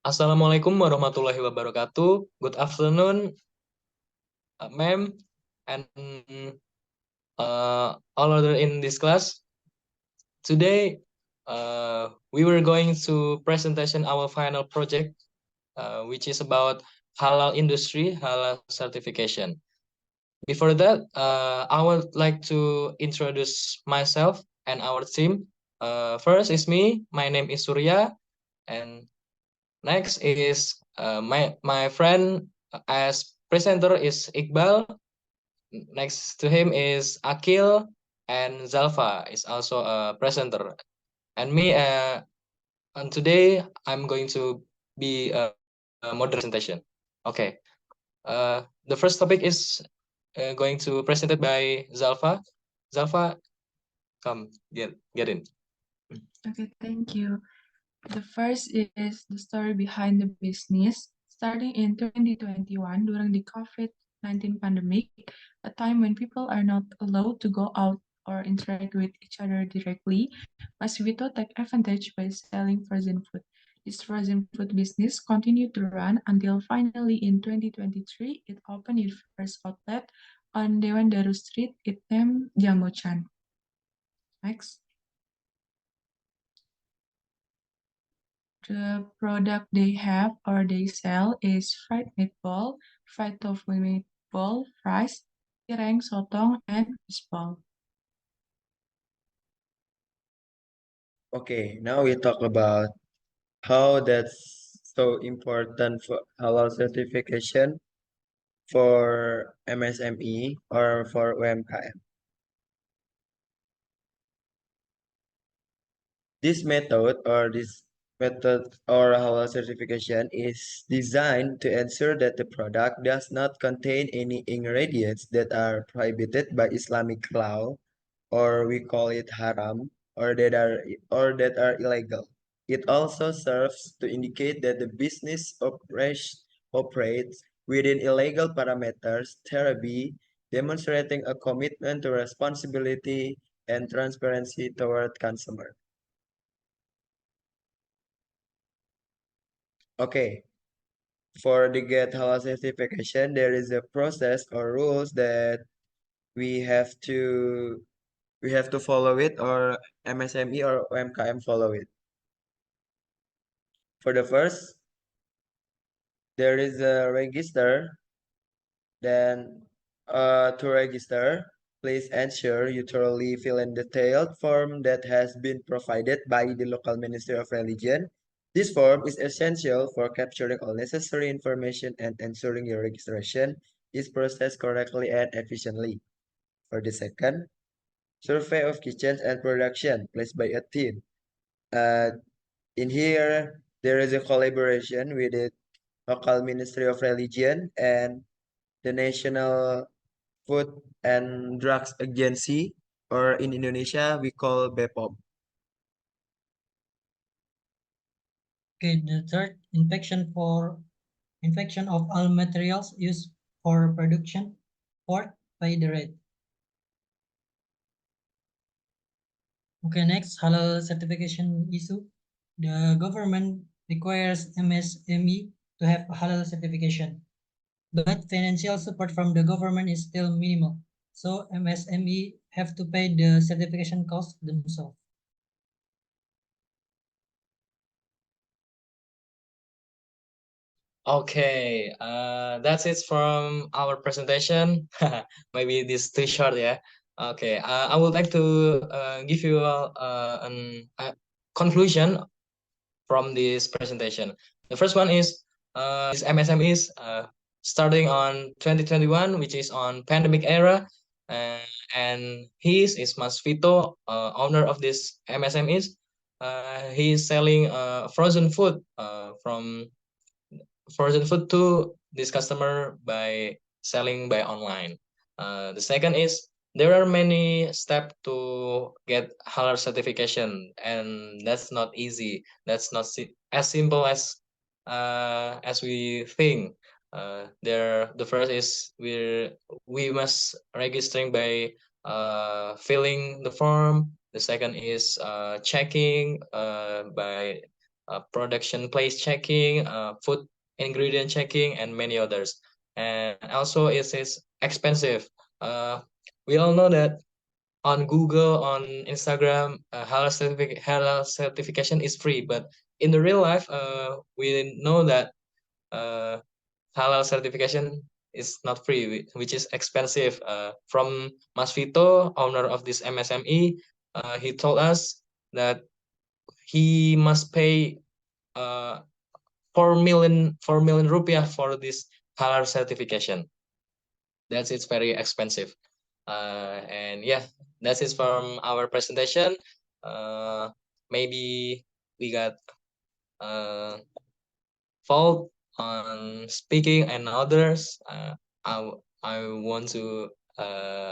Assalamualaikum warahmatullahi wabarakatuh. Good afternoon, ma'am, and all other in this class. Today, we were going to presentation our final project, which is about halal industry, halal certification. Before that, I would like to introduce myself and our team. First is me. My name is Surya, and next is my friend as presenter is Iqbal. Next to him is Akil, and Zalfa is also a presenter. And me, and today I'm going to be a moderator presentation. Okay. The first topic is going to presented by Zalfa. Zalfa, come get in. Okay, thank you. The first is the story behind the business. Starting in 2021 during the COVID-19 pandemic, a time when people are not allowed to go out or interact with each other directly, Masvito took advantage by selling frozen food. This frozen food business continued to run until finally in 2023 it opened its first outlet on Dewan Daru Street, it named Jambo Chan. Next. The product they have or they sell is fried meatball, fried tofu meatball, fries, cireng, sotong, and fishball. Okay, now we talk about how that's so important for halal certification for MSME or for UMKM. This method or halal certification is designed to ensure that the product does not contain any ingredients that are prohibited by Islamic law, or we call it haram, or that are illegal. It also serves to indicate that the business operates within illegal parameters, thereby demonstrating a commitment to responsibility and transparency toward consumer. Okay, for the Get Halal certification, there is a process or rules that we have to we have to follow it, or MSME or MKM follow it. For the first, there is a register. Then, to register, please ensure you thoroughly fill in the detailed form that has been provided by the local Ministry of Religion. This form is essential for capturing all necessary information and ensuring your registration is processed correctly and efficiently. For the second, survey of kitchens and production placed by a team. Uh, in here, there is a collaboration with the local Ministry of Religion and the National Food and Drugs Agency, or in Indonesia, we call BPOM. Okay, the third, infection of all materials used for production. Fourth, by the rate. Okay, next, halal certification issue. The government requires MSME to have halal certification, but financial support from the government is still minimal. So MSME have to pay the certification cost themselves. Okay, that's it from our presentation. Maybe this too short, yeah. Okay, I would like to give you a conclusion from this presentation. The first one is this MSMEs starting on 2021, which is on pandemic era, uh, and he is Mas Vito, owner of this MSMEs. He is selling frozen food from frozen food to this customer by selling by online. The second is there are many steps to get halal certification, and that's not easy. That's not as simple as we think. The first is we must registering by filling the form. The second is checking by production place checking, food ingredient checking, and many others. And also it is expensive. We all know that on Google, on Instagram, halal certification is free, but in the real life, we know that halal certification is not free, which is expensive. From Mas Vito, owner of this MSME, he told us that he must pay 4 million rupiah for this halal certification. It's very expensive. And yeah, that's it from our presentation. Maybe we got fault on speaking and others. I want to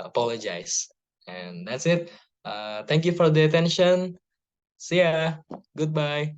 apologize. And that's it. Thank you for the attention. See ya. Goodbye.